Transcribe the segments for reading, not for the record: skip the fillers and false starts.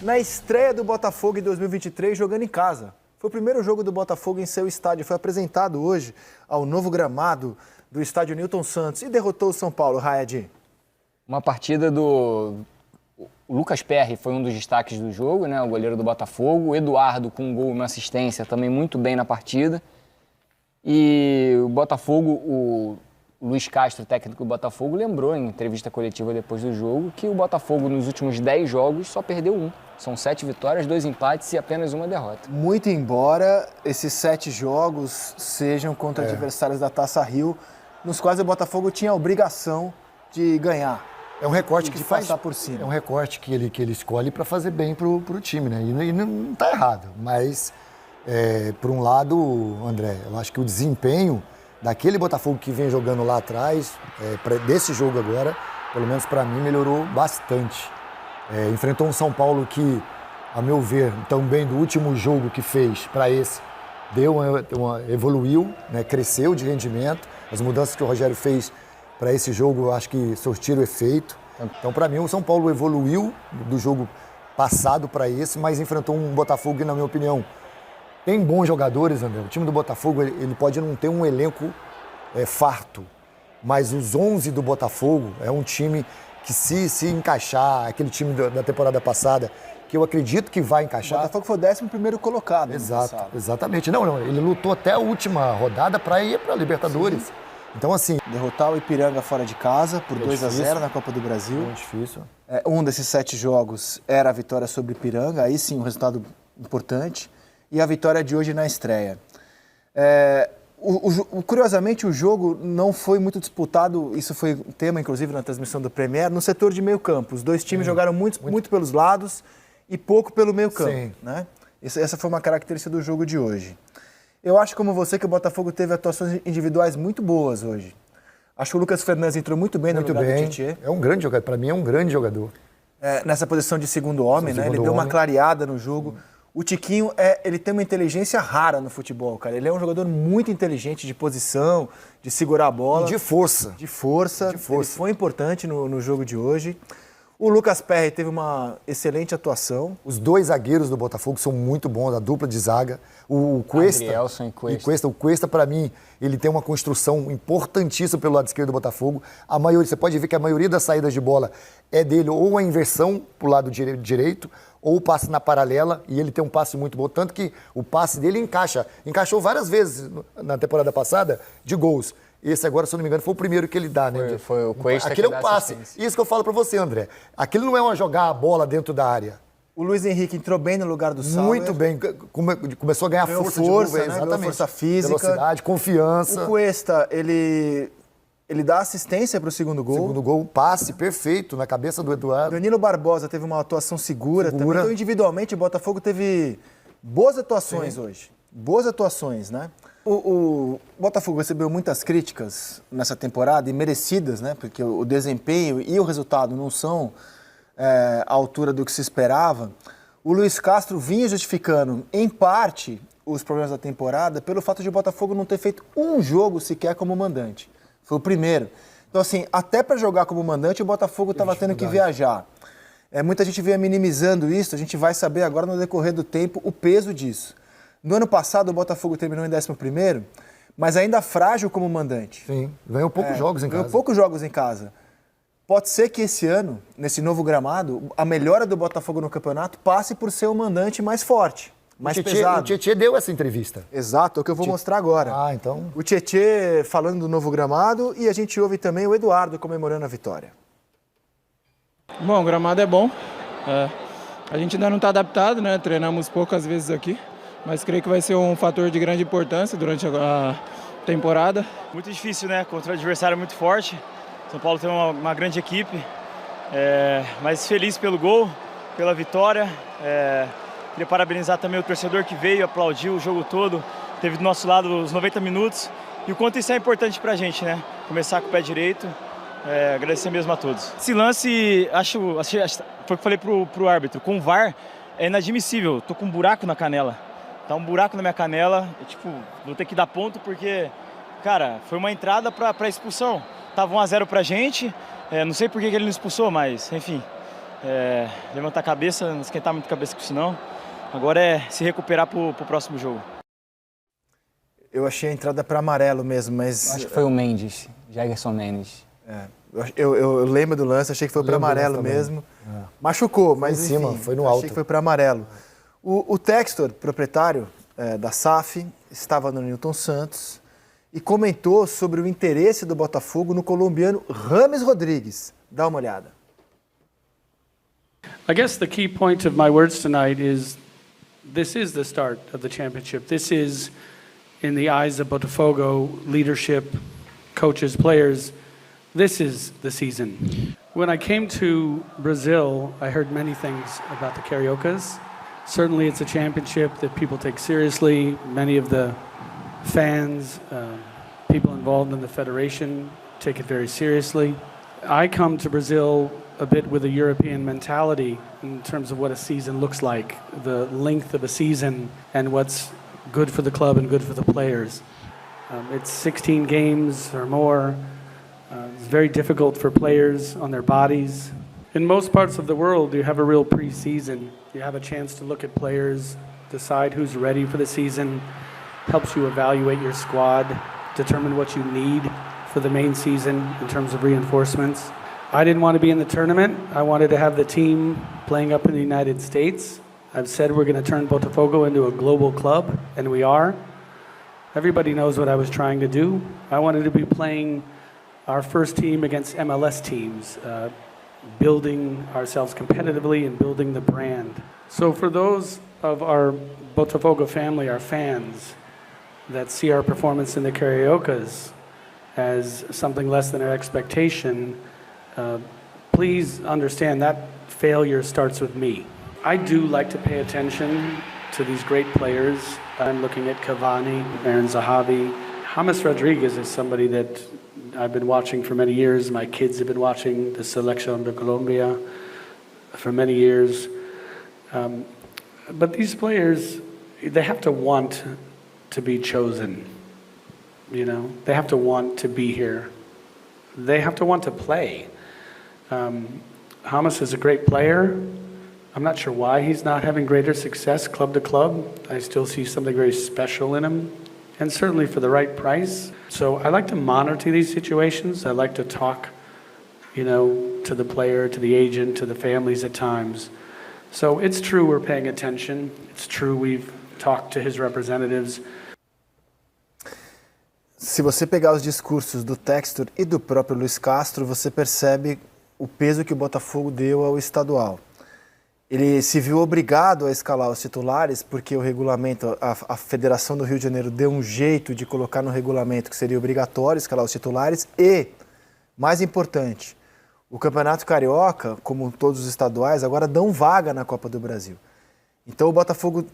na estreia do Botafogo em 2023 jogando em casa. Foi o primeiro jogo do Botafogo em seu estádio. Foi apresentado hoje ao novo gramado do estádio Newton Santos e derrotou o São Paulo, Raed. Uma partida do... O Lucas Perry foi um dos destaques do jogo, né? O goleiro do Botafogo. O Eduardo com um gol e uma assistência também muito bem na partida. E o Botafogo, o Luiz Castro, técnico do Botafogo, lembrou em entrevista coletiva depois do jogo que o Botafogo nos últimos 10 jogos só perdeu um. São 7 vitórias, 2 empates e apenas uma derrota. Muito embora esses 7 jogos sejam contra adversários da Taça Rio, nos quais o Botafogo tinha a obrigação de ganhar. É um recorte que faz passar por cima. É um recorte que ele escolhe para fazer bem pro time, né? E não está errado. Mas, por um lado, André, eu acho que o desempenho daquele Botafogo que vem jogando lá atrás, desse jogo agora, pelo menos para mim, melhorou bastante. Enfrentou um São Paulo que, a meu ver, também do último jogo que fez para esse, evoluiu, né? Cresceu de rendimento. As mudanças que o Rogério fez para esse jogo, eu acho que sortiram efeito. Então, para mim, o São Paulo evoluiu do jogo passado para esse, mas enfrentou um Botafogo que, na minha opinião, tem bons jogadores, André. O time do Botafogo, ele pode não ter um elenco farto, mas os 11 do Botafogo é um time que, se encaixar, aquele time da temporada passada, que eu acredito que vai encaixar. O Botafogo foi o 11º colocado. Exato, exatamente. Não, ele lutou até a última rodada para ir para a Libertadores. Sim. Então, assim... Derrotar o Ipiranga fora de casa por 2-0 na Copa do Brasil. Muito difícil. Um desses 7 jogos era a vitória sobre o Ipiranga, aí sim um resultado importante. E a vitória de hoje na estreia. Curiosamente, o jogo não foi muito disputado, isso foi tema, inclusive, na transmissão do Premier, no setor de meio campo. Os dois times jogaram muito pelos lados e pouco pelo meio campo. Né? Essa foi uma característica do jogo de hoje. Eu acho, como você, que o Botafogo teve atuações individuais muito boas hoje. Acho que o Lucas Fernandes entrou muito bem no lugar do Tietê. É um grande jogador, para mim é um grande jogador. Nessa posição de segundo homem, né? Ele deu uma clareada no jogo. O Tiquinho, ele tem uma inteligência rara no futebol, cara. Ele é um jogador muito inteligente de posição, de segurar a bola. E de força. De força. Ele foi importante no jogo de hoje. O Lucas Perry teve uma excelente atuação. Os dois zagueiros do Botafogo são muito bons, a dupla de zaga. O Cuesta, o Cuesta, para mim, ele tem uma construção importantíssima pelo lado esquerdo do Botafogo. Você pode ver que a maioria das saídas de bola é dele, ou a inversão para o lado direito, ou o passe na paralela, e ele tem um passe muito bom. Tanto que o passe dele encaixou várias vezes na temporada passada de gols. Esse agora, se eu não me engano, foi o primeiro que ele dá, né? Foi o Cuesta. Aquele é um passe. Isso que eu falo pra você, André. Aquilo não é uma jogar a bola dentro da área. O Luiz Henrique entrou bem no lugar do Sauer. Muito bem. Começou a ganhar força de novo, né? exatamente. Força física. Velocidade, confiança. O Cuesta, ele dá assistência pro segundo gol. Segundo gol, passe perfeito na cabeça do Eduardo. Danilo Barbosa teve uma atuação segura. Também. Então, individualmente, o Botafogo teve boas atuações hoje. Boas atuações, né? O Botafogo recebeu muitas críticas nessa temporada, e merecidas, né? Porque o desempenho e o resultado não são à altura do que se esperava. O Luiz Castro vinha justificando, em parte, os problemas da temporada pelo fato de o Botafogo não ter feito um jogo sequer como mandante. Foi o primeiro. Então, assim, até para jogar como mandante, o Botafogo estava tendo que viajar. Muita gente vinha minimizando isso, a gente vai saber agora, no decorrer do tempo, o peso disso. No ano passado, o Botafogo terminou em 11º, mas ainda frágil como mandante. Sim, ganhou poucos jogos em casa. Ganhou poucos jogos em casa. Pode ser que esse ano, nesse novo gramado, a melhora do Botafogo no campeonato passe por ser um mandante mais forte, mais pesado. O Tietê deu essa entrevista. Exato, é o que eu vou mostrar agora. Então... O Tietê falando do novo gramado, e a gente ouve também o Eduardo comemorando a vitória. Bom, o gramado é bom. A gente ainda não está adaptado, né? Treinamos poucas vezes aqui. Mas creio que vai ser um fator de grande importância durante a temporada. Muito difícil, né? Contra um adversário muito forte. São Paulo tem uma grande equipe. Mas feliz pelo gol, pela vitória. Queria parabenizar também o torcedor que veio, aplaudiu o jogo todo. Teve do nosso lado os 90 minutos. E o quanto isso é importante pra gente, né? Começar com o pé direito. Agradecer mesmo a todos. Esse lance, foi o que falei pro árbitro. Com o VAR, é inadmissível. Tô com um buraco na canela. Tá um buraco na minha canela, vou ter que dar ponto porque, cara, foi uma entrada pra expulsão. Tava 1-0 pra gente, não sei por que ele não expulsou, mas, enfim, levantar a cabeça, não esquentar muito a cabeça com isso não. Agora é se recuperar para o próximo jogo. Eu achei a entrada para amarelo mesmo, mas... Acho que foi o Mendes, Jagerson Mendes. Eu lembro do lance, achei que foi para amarelo mesmo. Machucou, mas em cima, enfim, foi no alto. achei que foi para amarelo. O Textor, proprietário da SAF, estava no Newton Santos e comentou sobre o interesse do Botafogo no colombiano James Rodrigues. Dá uma olhada. I guess the key point of my words tonight is this is the start of the championship. This is, in the eyes of Botafogo leadership, coaches, players, this is the season. When I came to Brazil, I heard many things about the Cariocas. Certainly it's a championship that people take seriously. Many of the fans, people involved in the federation take it very seriously. I come to Brazil a bit with a European mentality in terms of what a season looks like, the length of a season and what's good for the club and good for the players. It's 16 games or more. It's very difficult for players on their bodies. In most parts of the world, you have a real pre-season. You have a chance to look at players, decide who's ready for the season, helps you evaluate your squad, determine what you need for the main season in terms of reinforcements. I didn't want to be in the tournament. I wanted to have the team playing up in the United States. I've said we're going to turn Botafogo into a global club, and we are. Everybody knows what I was trying to do. I wanted to be playing our first team against MLS teams, building ourselves competitively and building the brand. So for those of our Botafogo family, our fans, that see our performance in the Cariocas as something less than our expectation, please understand that failure starts with me. I do like to pay attention to these great players. I'm looking at Cavani, Aaron Zahavi. James Rodriguez is somebody that I've been watching for many years. My kids have been watching the Selección de Colombia for many years. But these players, they have to want to be chosen. You know, they have to want to be here. They have to want to play. James is a great player. I'm not sure why he's not having greater success club to club. I still see something very special in him, and certainly for the right price. So I like to monitor these situations. I like to talk, you know, to the player, to the agent, to the families at times. So it's true we're paying attention. It's true we've talked to his representatives. Se você pegar os discursos do Textor e do próprio Luiz Castro, você percebe o peso que o Botafogo deu ao estadual. Ele se viu obrigado a escalar os titulares porque o regulamento, a Federação do Rio de Janeiro deu um jeito de colocar no regulamento que seria obrigatório escalar os titulares e, mais importante, o Campeonato Carioca, como todos os estaduais, agora dão vaga na Copa do Brasil. Então o Botafogo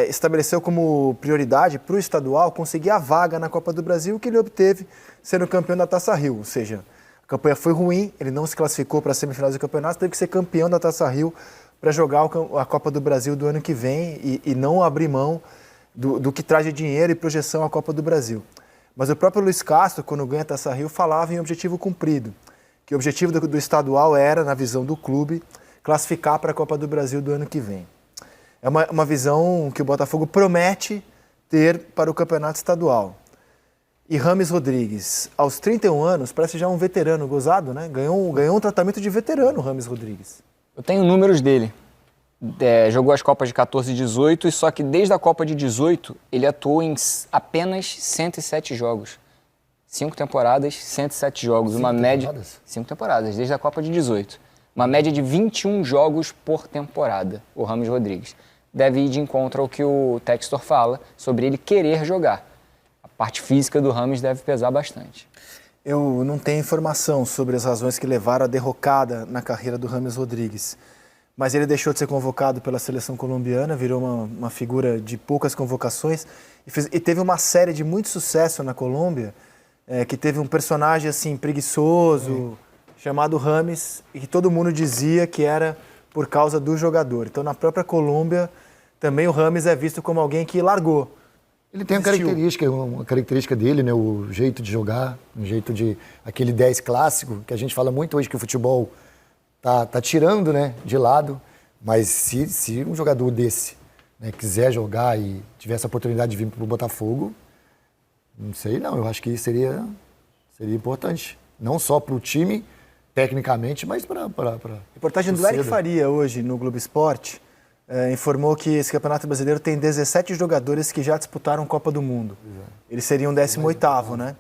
estabeleceu como prioridade para o estadual conseguir a vaga na Copa do Brasil que ele obteve sendo campeão da Taça Rio, ou seja, a campanha foi ruim, ele não se classificou para as semifinais do campeonato, teve que ser campeão da Taça Rio para jogar a Copa do Brasil do ano que vem e não abrir mão do que traz de dinheiro e projeção à Copa do Brasil. Mas o próprio Luiz Castro, quando ganha a Taça Rio, falava em objetivo cumprido, que o objetivo do estadual era, na visão do clube, classificar para a Copa do Brasil do ano que vem. É uma visão que o Botafogo promete ter para o campeonato estadual. E James Rodrigues, aos 31 anos, parece já um veterano gozado, né? Ganhou um tratamento de veterano, James Rodrigues. Eu tenho números dele. Jogou as Copas de 14 e 18, e só que desde a Copa de 18 ele atuou em apenas 107 jogos. 5 temporadas, 107 jogos. Uma média... 5 temporadas, desde a Copa de 18. Uma média de 21 jogos por temporada, o James Rodrigues. Deve ir de encontro ao que o Textor fala sobre ele querer jogar. A parte física do James deve pesar bastante. Eu não tenho informação sobre as razões que levaram à derrocada na carreira do James Rodrigues. Mas ele deixou de ser convocado pela seleção colombiana, virou uma figura de poucas convocações e teve uma série de muito sucesso na Colômbia, que teve um personagem assim preguiçoso, chamado James, e que todo mundo dizia que era por causa do jogador. Então, na própria Colômbia, também o James é visto como alguém que largou. Ele tem uma característica dele, né? O jeito de jogar, aquele 10 clássico, que a gente fala muito hoje que o futebol tá tirando, né, de lado. Mas se um jogador desse, né, quiser jogar e tiver essa oportunidade de vir para o Botafogo, não sei não, eu acho que seria importante. Não só para o time, tecnicamente, mas para Reportagem do Eric Faria hoje no Globo Esporte informou que esse Campeonato Brasileiro tem 17 jogadores que já disputaram Copa do Mundo. Eles seriam 18º, né?